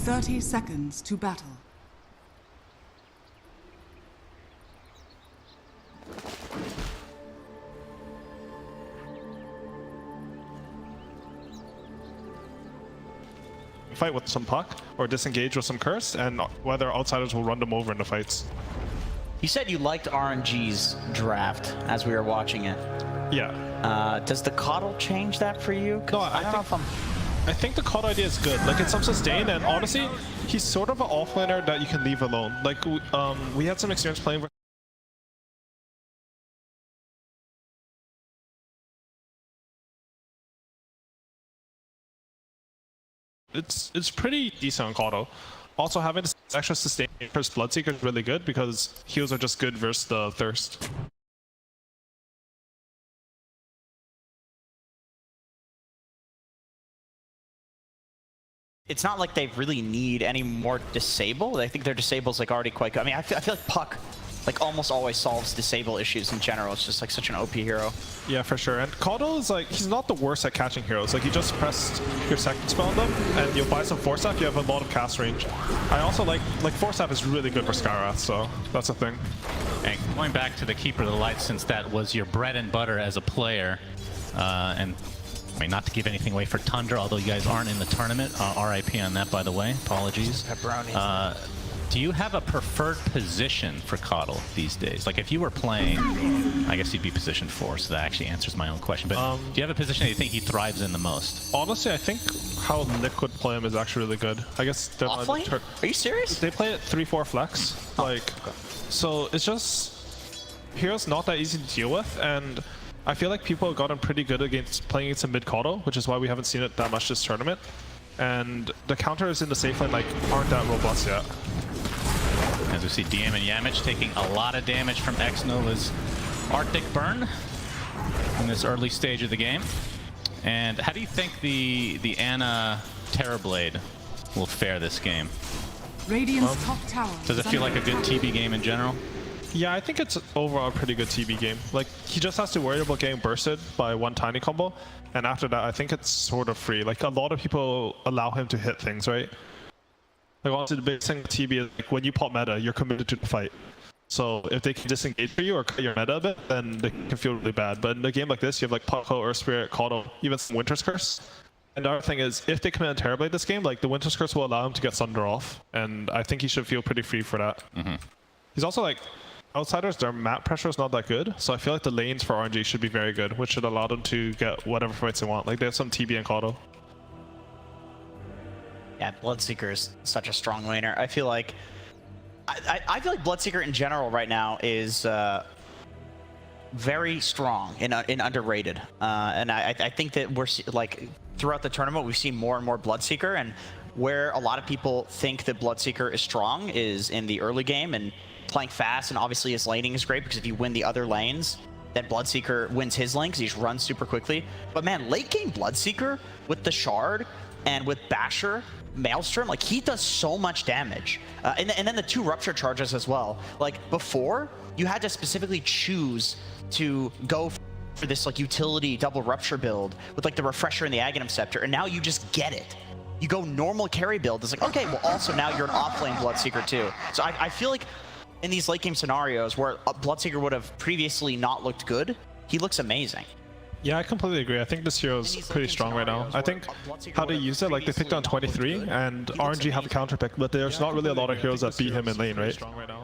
30 seconds to battle. Fight with some puck or disengage with some curse, and whether outsiders will run them over in the fights. You said you liked RNG's draft as we were watching it. Yeah. Does the coddle change that for you? No, I think the COD idea is good. Like, it's some sustain, and honestly, he's sort of an offlaner that you can leave alone. Like, we had some experience playing with. It's pretty decent on COD. Also, having this extra sustain versus Bloodseeker is really good because heals are just good versus the Thirst. It's not like they really need any more disable. I think their disable's like already quite good. I mean, I feel like Puck like almost always solves disable issues in general. It's just like such an OP hero. Yeah, for sure. And Caudle is like, he's not the worst at catching heroes. Like, you just press your second spell on them and you'll buy some Force Up, you have a lot of cast range. I also like Force Up is really good for Skywrath, so that's a thing. And going back to the Keeper of the Light, since that was your bread and butter as a player, and I mean, not to give anything away for Tundra, although you guys aren't in the tournament. RIP on that, by the way. Apologies. Do you have a preferred position for Caudle these days? Like, if you were playing, I guess you'd be position 4, so that actually answers my own question. But do you have a position that you think he thrives in the most? Honestly, I think how Liquid play him is actually really good. I guess they're Offlane? Are you serious? They play it 3-4 flex. So it's just heroes not that easy to deal with, and I feel like people have gotten pretty good against playing against a mid Caudle, which is why we haven't seen it that much this tournament. And the counters in the safe lane aren't that robust yet. As we see DM and Yamich taking a lot of damage from X-Nova's Arctic Burn in this early stage of the game. And how do you think the Ana Terrorblade will fare this game? Radiant's top tower. Does it feel like a good TB game in general? Yeah, I think it's overall a pretty good TB game. Like, he just has to worry about getting bursted by one tiny combo, and after that, I think it's sort of free. Like, a lot of people allow him to hit things, right? Like, honestly, the big thing with TB is, like, when you pop meta, you're committed to the fight. So if they can disengage for you or cut your meta a bit, then they can feel really bad. But in a game like this, you have like Pucko, Earth Spirit, Caudle, even some Winter's Curse. And the other thing is, if they command Terrorblade this game, like, the Winter's Curse will allow him to get Sunder off, and I think he should feel pretty free for that. He's also like, outsiders, their map pressure is not that good, so I feel like the lanes for RNG should be very good, which should allow them to get whatever fights they want. Like, they have some TB and Caudle. Yeah, Bloodseeker is such a strong laner. I feel like I feel like Bloodseeker in general right now is very strong and underrated. And I think that we're like throughout the tournament we've seen more and more Bloodseeker, and where a lot of people think that Bloodseeker is strong is in the early game and playing fast, and obviously his laning is great because if you win the other lanes, then Bloodseeker wins his lane because he just runs super quickly. But man, late game Bloodseeker with the Shard and with Basher, Maelstrom, like, he does so much damage. And then the 2 Rupture charges as well. Like, before, you had to specifically choose to go for this like utility double Rupture build with like the Refresher and the Aghanim Scepter, and now you just get it. You go normal carry build, it's like, okay, well also now you're an offlane Bloodseeker too. So I feel like in these late game scenarios where Bloodseeker would have previously not looked good, he looks amazing. Yeah, I completely agree. I think this hero is pretty strong right now. I think how they use it, like, they picked on 23, and RNG have a counter pick, but there's not really a lot of heroes that beat him in lane, right?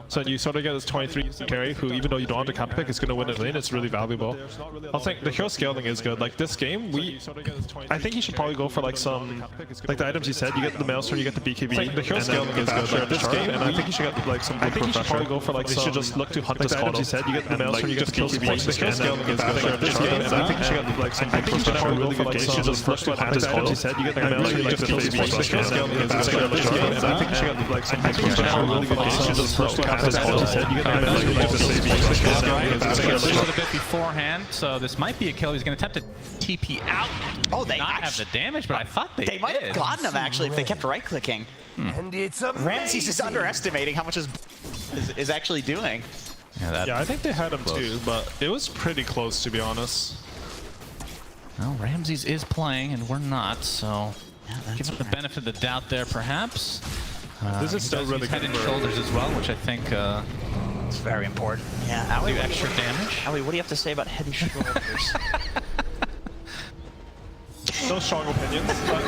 So you sort of get this 23 carry, who, even though you don't have the counter pick, is going to win in lane. It's really valuable. I think the hero scaling is good. Like, this game, I think he should probably go for like some, like the items you said. You get the Maelstrom, you get the BKB. The hero scaling is good. Like, this game, and I think you should get like some. I think you should probably go for like some. You should just look to hunt this Caudle. You said you get the Maelstrom, you get the BKB. The hero scaling is good. Like, this game, and I think you should get like some. I think you should probably go for like some. Just first to hunt this Caudle. You said you get the Maelstrom, you get the BKB. The hero scaling is good. Like, this game, and I think you should get like some. I think you should have a really good game. Just first to hunt this Caudle. You said you get the Maelstrom, you get the BKB. A bit beforehand, so this might be a kill. He's going to attempt to TP out. Oh, they not have the damage, but I thought they might have gotten him actually if they kept right clicking. And it's Ramses is underestimating how much is actually doing. Yeah, I think they had him too, but it was pretty close, to be honest. Well, Ramses is playing and we're not, so Give him the benefit of the doubt there, perhaps. This is still really head good. and shoulders as well, which I think It's very important. Yeah, do extra damage. Ali, what do you have to say about head and shoulders? No strong opinions. But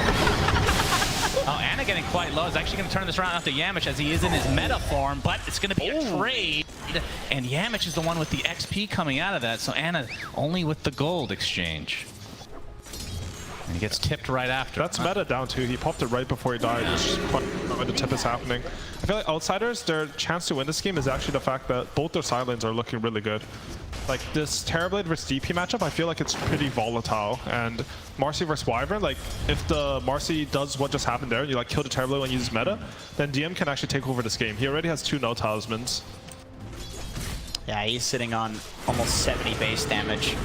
Oh, Ana getting quite low. Is actually going to turn this around after Yamich as he is in his meta form, but it's going to be a trade. And Yamich is the one with the XP coming out of that, so Ana only with the gold exchange. And he gets tipped right after. that's meta down too. He popped it right before he died, which is quite when the tip is happening. I feel like outsiders, their chance to win this game is actually the fact that both their side lanes are looking really good. Like this Terrorblade versus DP matchup, I feel like it's pretty volatile. And Marcy versus Wyvern, like if the Marcy does what just happened there, and you like kill the Terrorblade when you use meta, then DM can actually take over this game. He already has 2 no talismans. Yeah, he's sitting on almost 70 base damage.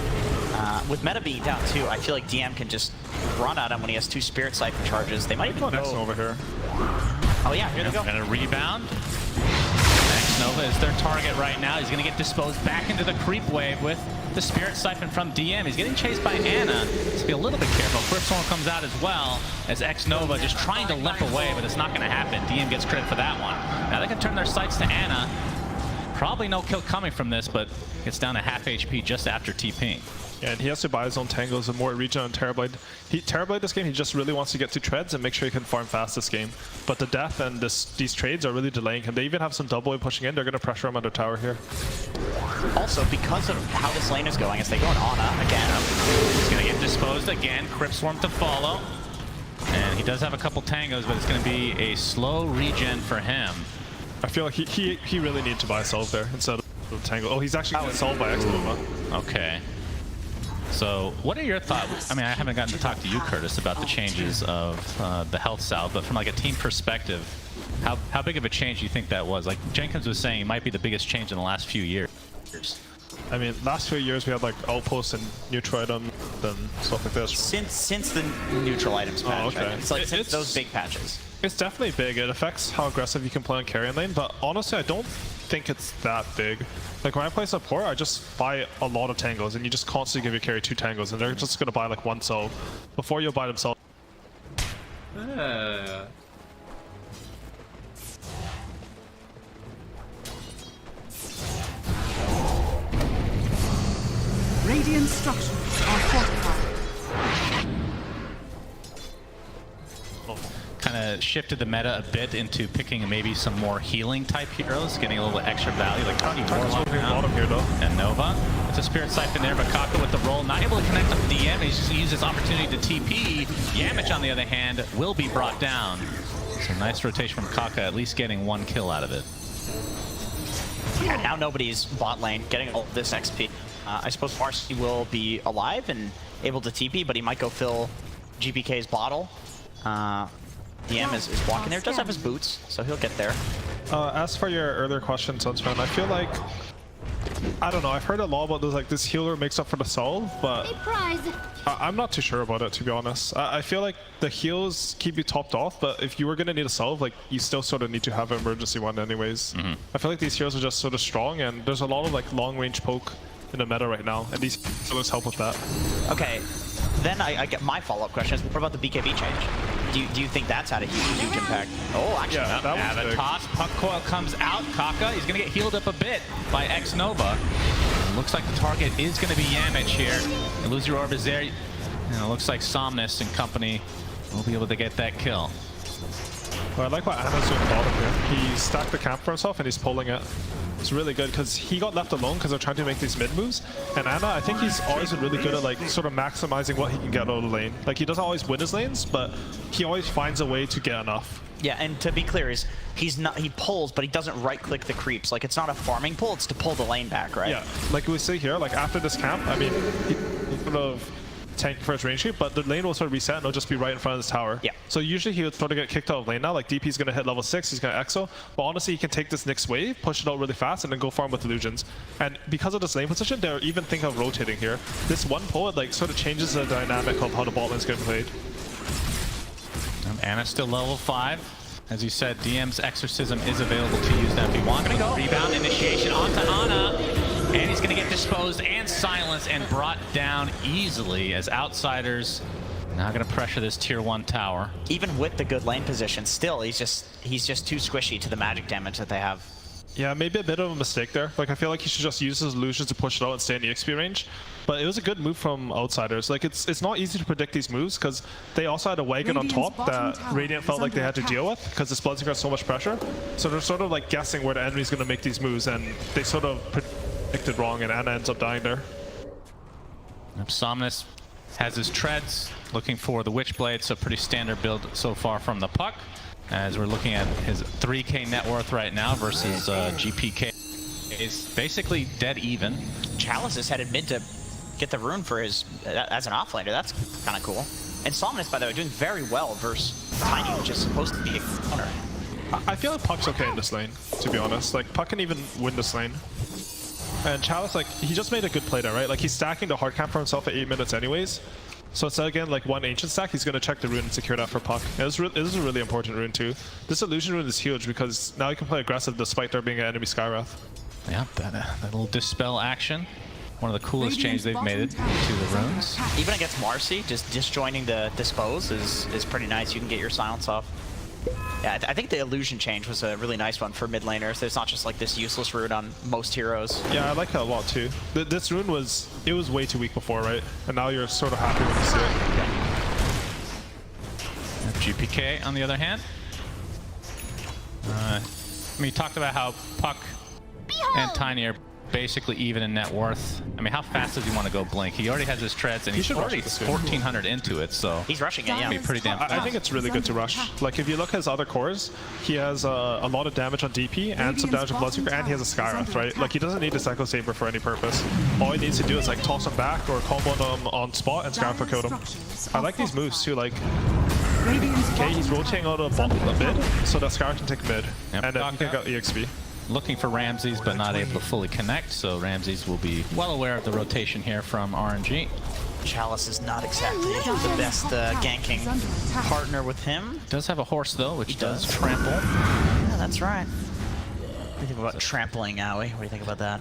With meta being down too, I feel like DM can just run at him when he has 2 Spirit Siphon charges. They might even Next go... over here. Oh yeah, here they go. And a rebound. Nova is their target right now. He's going to get disposed back into the creep wave with the Spirit Siphon from DM. He's getting chased by Ana. So be a little bit careful. Cryptstorm comes out as well as X-Nova just trying to limp away, but it's not going to happen. DM gets credit for that one. Now they can turn their sights to Ana. Probably no kill coming from this, but gets down to half HP just after TPing. Yeah, and he has to buy his own tangles and more regen on Terrorblade. Terrorblade this game, he just really wants to get to treads and make sure he can farm fast this game. But the death and these trades are really delaying him. They even have some double wave pushing in. They're going to pressure him under tower here. Also, because of how this lane is going, as they go on Ana again. He's going to get disposed again. Cryptstorm to follow. And he does have a couple tangos, but it's going to be a slow regen for him. I feel like he really needs to buy a solve there instead of tangle. Oh, he's actually getting solved by X-Nova. Okay. So, what are your thoughts? I mean, I haven't gotten to talk to you, Curtis, about the changes of the health salve, but from like a team perspective, how big of a change do you think that was? Like Jenkins was saying, it might be the biggest change in the last few years. I mean, last few years we had like outposts and neutral items and stuff like this. Since the neutral items patch, okay. It's like since those big patches. It's definitely big. It affects how aggressive you can play on carry lane, but honestly, I don't think it's that big. Like when I play support, I just buy a lot of tangos, and you just constantly give your carry 2 tangos, and they're just gonna buy like 1 soul before you'll buy themselves. Radiant structures are fortified. Kind of shifted the meta a bit into picking maybe some more healing type heroes, getting a little extra value, like Bottom here though. and Nova. It's a Spirit Siphon there, but Kaka with the roll, not able to connect with DM. He's just used this opportunity to TP. Yamich, on the other hand, will be brought down. So nice rotation from Kaka, at least getting 1 kill out of it. And now nobody's bot lane getting all this XP. I suppose Marcy will be alive and able to TP, but he might go fill GPK's bottle. DM is walking there, does have his boots, so he'll get there. As for your earlier question, Sunsman, I feel like, I don't know, I've heard a lot about this, like this healer makes up for the solve, but I'm not too sure about it, to be honest. I feel like the heals keep you topped off, but if you were going to need a solve, like you still sort of need to have an emergency one anyways. I feel like these heroes are just sort of strong, and there's a lot of like long range poke in the meta right now, and these healers help with that. Okay, then I get my follow-up question is, what about the BKB change? Do you think that's had a huge impact? Oh, actually, Yeah, that was big. Toss, puck coil comes out. Kaka, he's going to get healed up a bit by X-Nova. Looks like the target is going to be Yamich here. Illusory Orb is there. And it looks like Somnus and company will be able to get that kill. Well, I like what Ana's doing bottom here. He stacked the camp for himself and he's pulling it. It's really good because he got left alone because they're trying to make these mid moves. And Ana, I think he's always been really good at like sort of maximizing what he can get out of the lane. Like he doesn't always win his lanes, but he always finds a way to get enough. Yeah, and to be clear, he pulls, but he doesn't right-click the creeps. Like it's not a farming pull; it's to pull the lane back, right? Yeah, like we see here, like after this camp, I mean, he sort of tank for his range creep, but the lane will sort of reset and it'll just be right in front of this tower. Yeah. So usually he would sort of get kicked out of lane now, like DP's gonna hit level 6, he's gonna exo, but honestly he can take this next wave, push it out really fast, and then go farm with illusions. And because of this lane position, they're even thinking of rotating here. This one pull, it like sort of changes the dynamic of how the bot lane's getting played. Ana's still level 5. As you said, DM's Exorcism is available to use now if you want. Rebound initiation onto Ana. And he's going to get disposed and silenced and brought down easily as Outsiders Now gonna pressure this tier 1 tower. Even with the good lane position, still he's just too squishy to the magic damage that they have. Yeah, maybe a bit of a mistake there. Like, I feel like he should just use his illusions to push it out and stay in EXP range. But it was a good move from outsiders. Like, it's not easy to predict these moves because they also had a wagon on top that Radiant felt like they had to deal with because this Bloodseeker has so much pressure. So they're sort of like guessing where the enemy's going to make these moves, and they sort of predicted wrong, and Anna ends up dying there. Somnus has his treads, looking for the Witchblade, so pretty standard build so far from the Puck. As we're looking at his 3k net worth right now versus GPK is basically dead even. Chalice is headed mid to get the rune for his as an offlaner. That's kind of cool. And Somnus, by the way, doing very well versus Tiny, which is supposed to be a counter. I feel like Puck's okay in this lane, to be honest. Like, Puck can even win this lane. And Chalice, like, he just made a good play there, right? Like, he's stacking the hard camp for himself at 8 minutes anyways. So it's again like one ancient stack, he's going to check the rune and secure that for Puck. And this is a really important rune too. This illusion rune is huge because now you can play aggressive despite there being an enemy Skywrath. Yeah, that little dispel action. One of the coolest changes they've made it to the runes. Even against Marcy, just disjoining the dispose is pretty nice. You can get your silence off. Yeah, I think the illusion change was a really nice one for mid laners. There's not just like this useless rune on most heroes. Yeah, I like that a lot too. This rune was way too weak before, right? And now you're sort of happy when you see it. GPK on the other hand. I mean, you talked about how Puck and Tiny are basically even in net worth. I mean, how fast does he want to go Blink? He already has his treads, and he's already 1,400 into it, so he's rushing it. Yeah, be pretty damn fast. I think it's really good to rush. Like, if you look at his other cores, he has a lot of damage on DP and some damage on Bloodseeker, and he has a Skywrath, right? Like, he doesn't need a Psycho Saber for any purpose. All he needs to do is like toss him back or combo him on spot and Skywrath will kill him. I like these moves too. Like, okay, he's rotating out of bottom a bit, so that Skywrath can take mid, and then he can get EXP. Looking for Ramses, but not able to fully connect, so Ramses will be well aware of the rotation here from RNG. Chalice is not exactly the best ganking partner with him. Does have a horse though, which does trample. Yeah, that's right. What do you think about trampling, Owie? What do you think about that?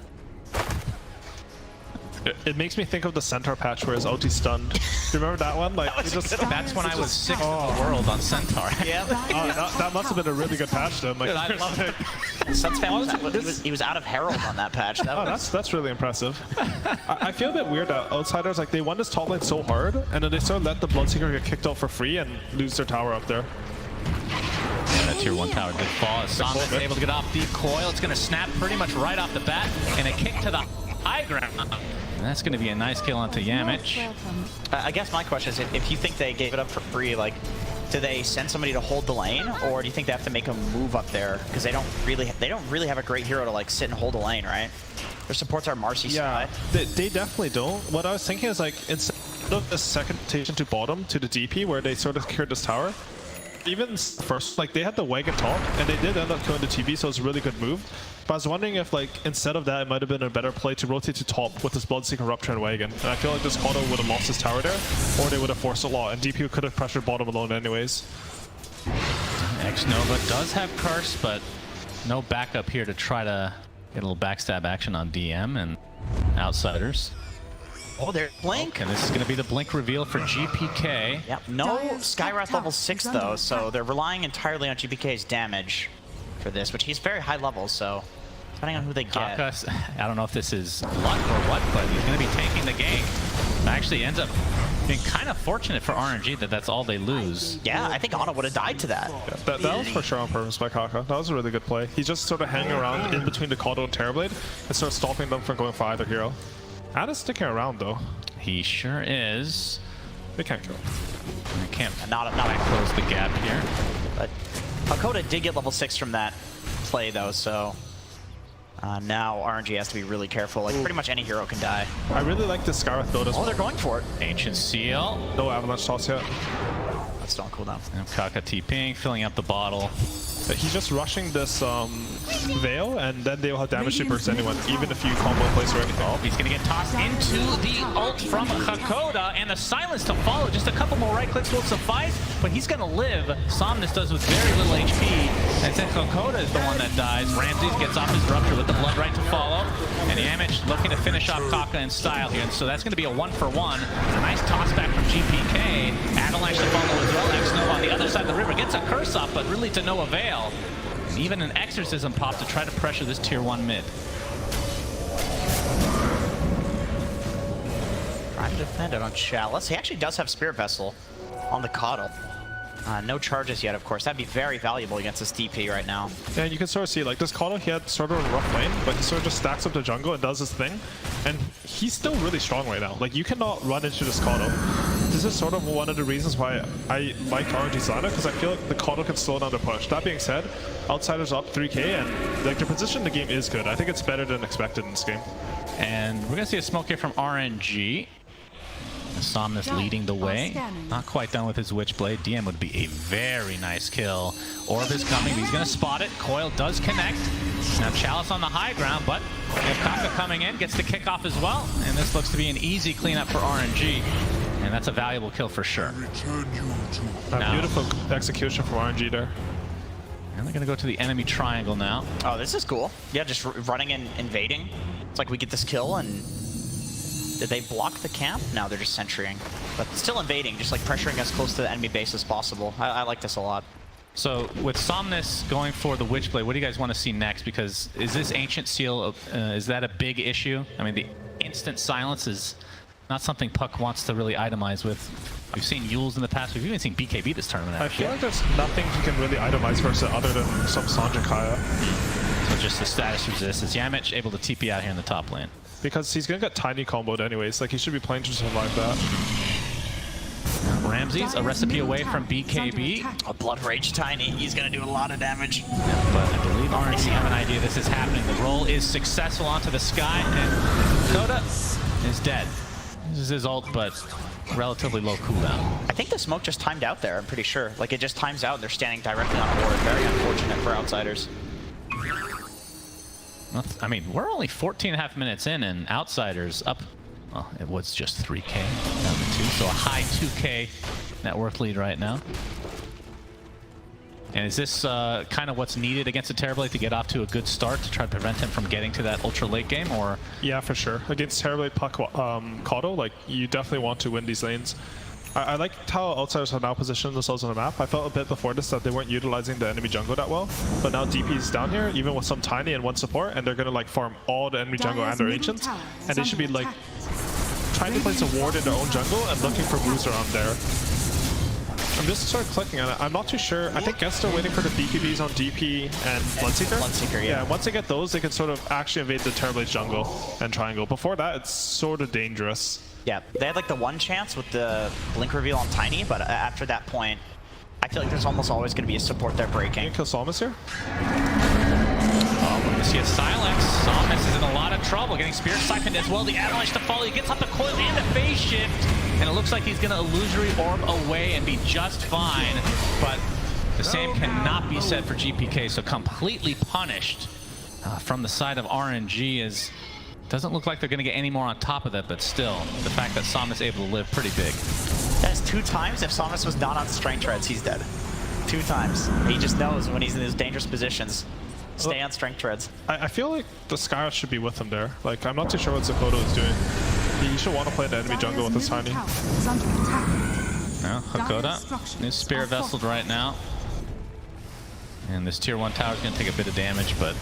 It makes me think of the Centaur patch where his ulti stunned. Do you remember that one? Like, that's when I was 6th in the world on Centaur. Yeah. That must have been a really good patch to him. Like, Dude, I love it. Suns fan he was out of Herald on that patch. That's really impressive. I feel a bit weird that outsiders, like, they won this top lane so hard, and then they sort of let the Bloodseeker get kicked out for free and lose their tower up there. Yeah, that tier 1 tower did fall. Somnus is able to get off deep coil. It's going to snap pretty much right off the bat, and a kick to the high ground. And that's going to be a nice kill onto Yamich. I guess my question is, if you think they gave it up for free, like, do they send somebody to hold the lane, or do you think they have to make a move up there because they don't really have a great hero to like sit and hold a lane, right? Their supports are Marcy side. They definitely don't. What I was thinking is, like, instead of the second rotation to bottom to the DP where they sort of secured this tower, even first, like, they had the wagon top, and they did end up killing the TV, so it's a really good move. But I was wondering if, like, instead of that, it might have been a better play to rotate to top with this Bloodseeker Rupture and wagon. And I feel like this Kodo would have lost his tower there, or they would have forced a lot, and DP could have pressured bottom alone anyways. X-Nova does have Curse, but no backup here to try to get a little backstab action on DM and Outsiders. Oh, they're Blink. And this is going to be the Blink reveal for GPK. Yep, no Skywrath level 6 though, so they're relying entirely on GPK's damage for this, which he's very high level, so depending on who they get. Kakas, I don't know if this is luck or what, but he's going to be taking the game. It actually ends up being kind of fortunate for RNG that that's all they lose. Yeah, I think Ana would have died to that. Yeah, that was for sure on purpose by Kaka. That was a really good play. He's just sort of hanging around in between the Kodo and Terrorblade and sort of stopping them from going for either hero. Ada's sticking around though. He sure is. They can't kill him. I can't not close the gap here. But Hakoda did get level 6 from that play though, so now RNG has to be really careful. Like, pretty much any hero can die. I really like this Skywrath build as well. Oh, they're going for it. Ancient Seal. No Avalanche toss yet. That's still on cooldown. And Kaka TPing, filling up the bottle. But he's just rushing this Veil, and then they will have damage to burst anyone, even if you combo in place or anything. Oh, he's going to get tossed into the ult from Hakoda, and the silence to follow. Just a couple more right clicks will suffice, but he's going to live. Somnus does with very little HP, and then Hakoda is the one that dies. Ramses gets off his rupture with the blood right to follow, and Yamich looking to finish off Kaka in style here. And so that's going to be a 1-for-1. A nice toss back from GPK. Avalanche to follow as well. X-Nova on the other side of the river gets a curse off, but really to no avail. And even an exorcism pop to try to pressure this tier 1 mid. Trying to defend it on Chalice. He actually does have Spirit Vessel on the Coddle. No charges yet, of course. That'd be very valuable against this DP right now. Yeah, you can sort of see, like, this Coddle, he had sort of a rough lane, but he sort of just stacks up the jungle and does his thing. And he's still really strong right now. Like, you cannot run into this Coddle. This is sort of one of the reasons why I like RNG's lineup, because I feel like the Coddle can slow down the push. That being said, Outsiders up 3k, and like their position in the game is good. I think it's better than expected in this game. And we're going to see a smoke here from RNG. Somnus leading the way. Not quite done with his Witchblade. DM would be a very nice kill. Orb is coming, but he's going to spot it. Coil does connect. Now Chalice on the high ground, but we have Kaka coming in, gets the kickoff as well. And this looks to be an easy cleanup for RNG. And that's a valuable kill for sure. Beautiful execution from RNG there. And they're going to go to the enemy triangle now. Oh, this is cool. Yeah, just running and invading. It's like we get this kill and... Did they block the camp? No, they're just sentrying. But still invading, just like pressuring as close to the enemy base as possible. I like this a lot. So with Somnus going for the Witchblade, what do you guys want to see next? Because is this Ancient Seal, is that a big issue? I mean, the instant silence is not something Puck wants to really itemize with. We've seen Yules in the past. We've even seen BKB this tournament, actually. I feel like there's nothing he can really itemize versus it other than some Sanjakaya. So just the status resistance. Yamich able to TP out here in the top lane. Because he's going to get tiny comboed anyways. Like, he should be playing to survive that. Ramses, a recipe away from BKB. A Blood Rage Tiny. He's going to do a lot of damage. But I believe RNG have an idea this is happening. The roll is successful onto the sky, and Coda is dead. This is his ult, but relatively low cooldown. I think the smoke just timed out there, I'm pretty sure. Like, it just times out and they're standing directly on the board. Very unfortunate for Outsiders. I mean, we're only 14.5 minutes in, and Outsiders up, well, it was just 3k down to 2, so a high 2k net worth lead right now. And is this kind of what's needed against a Terrorblade to get off to a good start to try to prevent him from getting to that ultra late game, or? Yeah, for sure. Against Terrorblade Puck Coddle, like, you definitely want to win these lanes. I liked how Outsiders have now positioned themselves on the map. I felt a bit before this that they weren't utilizing the enemy jungle that well, but now DP is down here, even with some Tiny and one support, and they're going to like farm all the enemy jungle and their Ancients, and they should be like trying to place a ward in their own jungle and looking for moves around there. I'm just sort of clicking on it. I'm not too sure. I think Guests are waiting for the BKBs on DP and Bloodseeker. Bloodseeker, yeah. Once they get those, they can sort of actually invade the Terrorblade's jungle and triangle. Before that, it's sort of dangerous. Yeah, they had like the one chance with the blink reveal on Tiny, but after that point, I feel like there's almost always going to be a support there breaking. Can you kill Somnus here? Oh, we're going to see a silence. Somnus is in a lot of trouble, getting Spirit Siphoned as well. The Avalanche to follow. He gets off the coil and the phase shift, and it looks like he's going to Illusory Orb away and be just fine. But the same cannot be said for GPK, so completely punished from the side of RNG is... Doesn't look like they're going to get any more on top of that, but still, the fact that Somnus is able to live pretty big. That's 2 times. If Somnus was not on Strength Treads, he's dead. 2 times. He just knows when he's in those dangerous positions. Stay on Strength Treads. I feel like the Skywrath should be with him there. Like, I'm not too sure what Zakoto is doing. He should want to play the enemy jungle with his Tiny. Now, Hakoda is Spirit Vesseled right now. And this tier 1 tower is going to take a bit of damage, but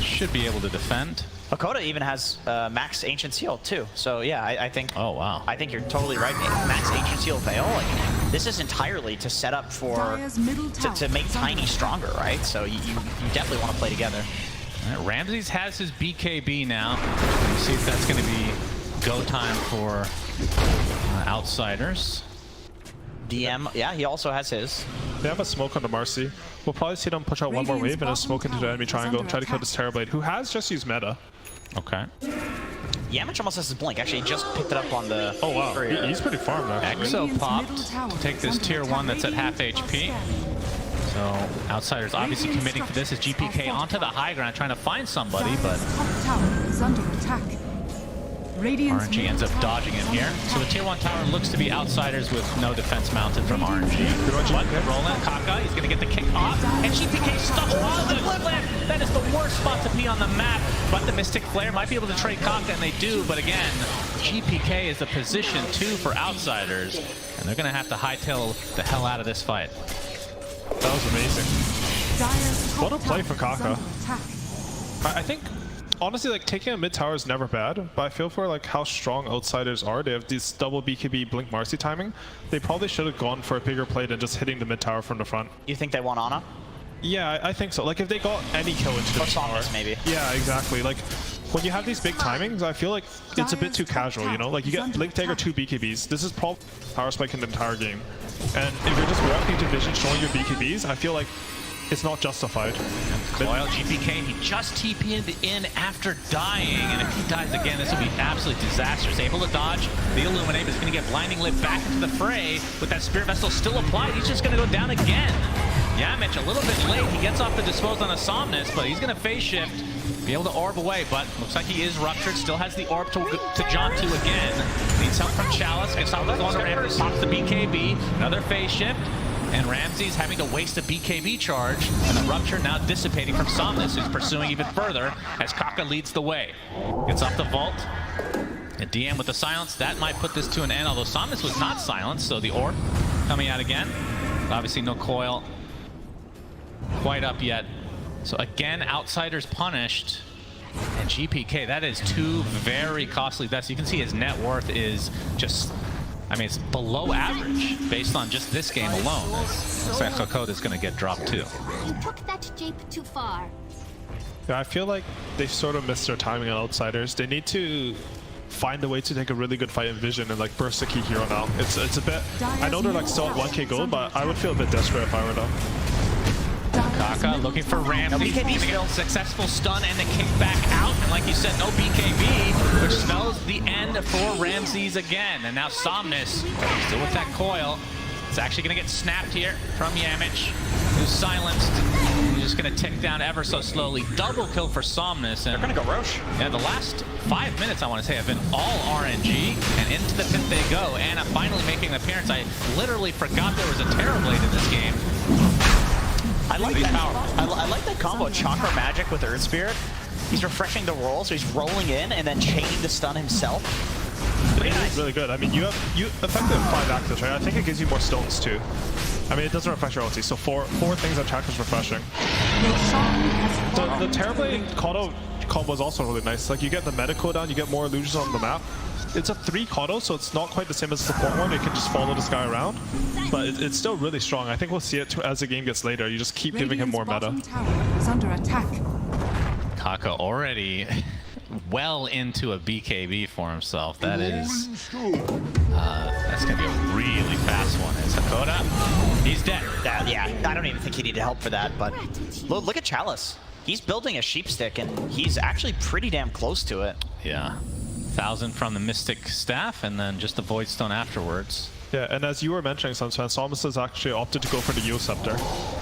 should be able to defend. Hakoda even has max Ancient Seal too, so yeah, I think. Oh wow! I think you're totally right. Max Ancient Seal Veil. Like, this is entirely to set up for to make Tiny stronger, right? So you definitely want to play together. All right, Ramses has his BKB now. Let's see if that's going to be go time for Outsiders. DM, yeah, he also has his. They have a smoke on the Marcy. We'll probably see them push out one more wave and a smoke into the enemy triangle and try to kill this Terrorblade, who has just used meta. Okay. Yamich almost has his blink. Actually, he just picked it up on the... Oh wow, he's pretty farmed though. Exo popped to take this tier 1 that's at half HP. So Outsiders obviously committing to this as GPK onto the high ground, trying to find somebody, but Top tower is under attack. Radiant's RNG ends up dodging him here. So the tier 1 tower looks to be Outsiders with no defense mounted from RNG. But Roland, Kaka, he's going to get the kick off, and GPK stuck on the cliff. That is the worst spot to be on the map, but the Mystic Flare might be able to trade Kaka, and they do, but again, GPK is a position 2 for Outsiders, and they're going to have to hightail the hell out of this fight. That was amazing. What a play for Kaka. I think, honestly, like taking a mid tower is never bad, but I feel for like how strong Outsiders are, they have this double BKB Blink Marcy timing. They probably should have gone for a bigger play than just hitting the mid tower from the front. You think they want Ana? Yeah, I think so. Like if they got any kill into the tower, maybe. Yeah, exactly. Like when you have these big timings, I feel like it's a bit too casual. You know, like you get Blink Dagger 2 BKBs. This is probably power spike in the entire game, and if you're just walking to vision showing your BKBs, I feel like it's not justified. Coil, GPK, he just TP'd in after dying, and if he dies again, this will be absolutely disastrous. Able to dodge the Illuminate, but he's going to get Blinding Lit back into the fray. With that Spirit Vessel still applied, he's just going to go down again. Yamich a little bit late, he gets off the Dispose on a Somnus, but he's going to phase shift, be able to orb away, but looks like he is ruptured, still has the orb to John 2 again. Needs help from Chalice, gets out of the Ramsey, pops the BKB, another phase shift. And Ramsey's having to waste a BKB charge, and the Rupture now dissipating from Somnus, who's pursuing even further as Kaka leads the way. Gets off the vault. And DM with the silence, that might put this to an end, although Somnus was not silenced, so the orb coming out again. Obviously no coil quite up yet. So again, Outsiders punished. And GPK, that is 2 very costly deaths. You can see his net worth is just... I mean, it's below average based on just this game alone. Sakakota is going to get dropped too. You took that jape too far. Yeah, I feel like they sort of missed their timing on Outsiders. They need to find a way to take a really good fight in Vision and like burst the key hero now. It's a bit... I know they're like still at 1k gold, but I would feel a bit desperate if I were them. Kaka looking for Ramsey, BKB successful stun and the kick back out, and like you said, no BKB, which spells the end for Ramses again. And now Somnus, still with that coil, it's actually going to get snapped here from Yamich, who's silenced. He's just going to tick down ever so slowly. Double kill for Somnus. And they're going to go Roche. Yeah, the last 5 minutes, I want to say, have been all RNG, and into the pit they go. Anna finally making an appearance. I literally forgot there was a Terrorblade in this game. I like that. I like that combo, Chakra Magic with Earth Spirit. He's refreshing the roll, so he's rolling in and then chaining the stun himself. It's really good. I mean, you effectively have 5 actives, right? I think it gives you more stones too. I mean, it doesn't refresh your ulti, so four things that Chakra's refreshing. The Terrorblade combo is also really nice. Like, you get the meta cooldown, you get more illusions on the map. It's a 3 Kodo, so it's not quite the same as the support one. You can just follow this guy around, but it's still really strong. I think we'll see it as the game gets later. You just keep giving him more meta. Tower is under attack. Kaka already well into a BKB for himself. That is, that's gonna be a really fast one. It's Hakoda, he's dead. Yeah, I don't even think he needed help for that, but look at Chalice. He's building a sheep stick, and he's actually pretty damn close to it. Yeah. 1,000 from the Mystic Staff, and then just the Void Stone afterwards. Yeah, and as you were mentioning, Sunswan, Somnus has actually opted to go for the Yo Scepter.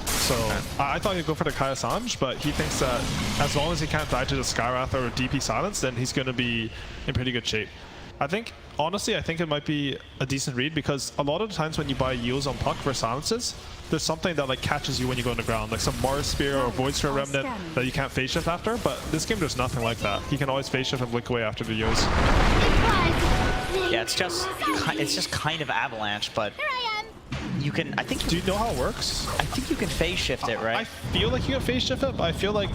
So I thought he'd go for the Kaya Sanj, but he thinks that as long as he can't die to the Skywrath or DP Silence, then he's going to be in pretty good shape. I think, honestly, I think it might be a decent read, because a lot of the times when you buy Yos on Puck for Silences, there's something that like catches you when you go on the ground, like some Mars Spear or Void Sphere Remnant that you can't phase shift after, but this game there's nothing like that. He can always phase shift and blink away after the Yos. Yeah, it's just kind of Avalanche, but you can, I think... Do you know how it works? I think you can phase shift it, right? I feel like you can phase shift it, but I feel like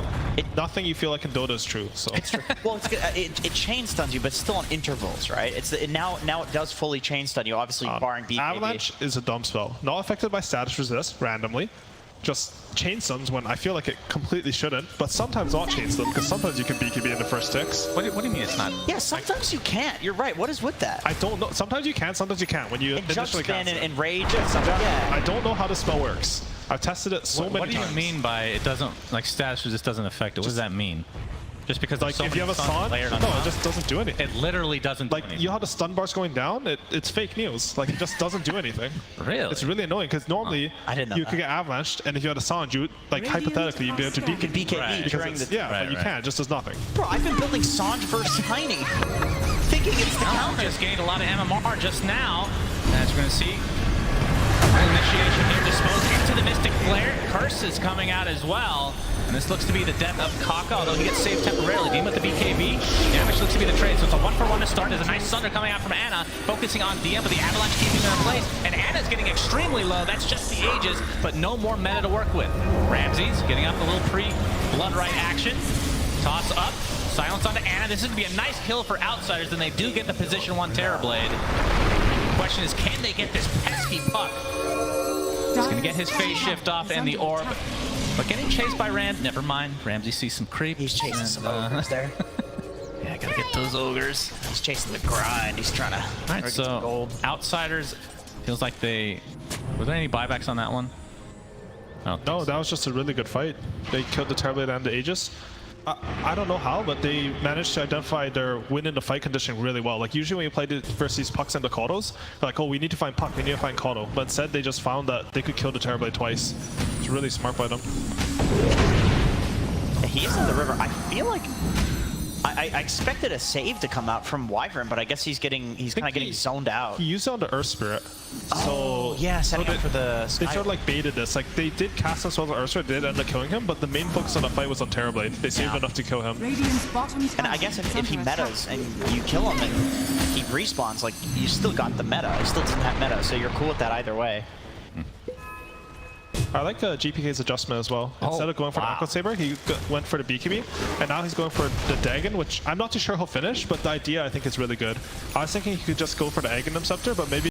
nothing you feel like in Dota is true, so... It's true. Well, it chain stuns you, but still on intervals, right? Now it does fully chain stun you, obviously barring BKB. Avalanche is a dumb spell. Not affected by status resist, randomly. Just chain stuns when I feel like it completely shouldn't, but sometimes not chain stun, because sometimes you can BKB in the first ticks. What do you mean it's not? Yeah, sometimes you can't. You're right. What is with that? I don't know. Sometimes you can, sometimes you can't. When you initially cast it. And Rage and stuff. Yeah. I don't know how the spell works. I've tested it so many times. What do you mean by it doesn't, like status resist doesn't affect it? What does that mean? Just because Like, there's so if you have a many Son, layered on no, top. it just doesn't do anything. It literally doesn't Like, do anything. you know how the stun bar's going down? It's fake news. Like, it just doesn't do anything. Really? It's really annoying, because normally, I didn't know you that. could get avalanched, and if you had a Sanj, you, like, Radiant hypothetically, you'd be able to are beat scanning. BKB Right. because during it's, the... yeah, Right, but you right. can't. It just does nothing. Bro, I've been building Sanj versus Tiny, thinking it's the counter. Just gained a lot of MMR just now. As we're going to see, initiation here disposed into the Mystic Flare. Curse is coming out as well. And this looks to be the death of Kaka, although he gets saved temporarily. Dean with the BKB. Damage looks to be the trade. So it's a 1-for-1 to start. There's a nice Sunder coming out from Ana, focusing on DM, but the Avalanche keeping her in place. And Ana's getting extremely low. That's just the Aegis, but no more meta to work with. Ramses getting up a little pre-blood right action. Toss up. Silence onto Ana. This is going to be a nice kill for Outsiders, and they do get the position 1 Terrorblade. Question is, can they get this pesky puck? He's going to get his phase shift off and the orb. But getting chased by Rand, never mind. Ramsey sees some creep. He's chasing some ogres there. Yeah, gotta get those ogres. He's chasing the grind. He's trying to All right, get some so gold. Outsiders, feels like they... Were there any buybacks on that one? No, that was just a really good fight. They killed the Terrorblade and the Aegis. I don't know how, but they managed to identify their win in the fight condition really well. Like, usually when you play versus these Pucks and the Kodos, they're like, oh, we need to find Puck, we need to find Kodo. But instead, they just found that they could kill the Terrorblade twice. It's really smart by them. He is in the river. I feel like I expected a save to come out from Wyvern, but I guess he's kind of getting zoned out. He used it on the Earth Spirit. Oh, yeah, setting up for the They Sky. sort of like baited this. Like, they did cast as well as Earth Spirit, did end up killing him, but the main focus on the fight was on Terrorblade. They saved enough to kill him. Radiant's bottom tower And I guess is if he under attack. metas and you kill him and he respawns, like, you still got the meta. You still didn't have meta, so you're cool with that either way. I like GPK's adjustment as well. Instead of going for the Aqua Saber, he went for the BKB, and now he's going for the Dagon, which I'm not too sure he'll finish, but the idea I think is really good. I was thinking he could just go for the Aghanim Scepter, but maybe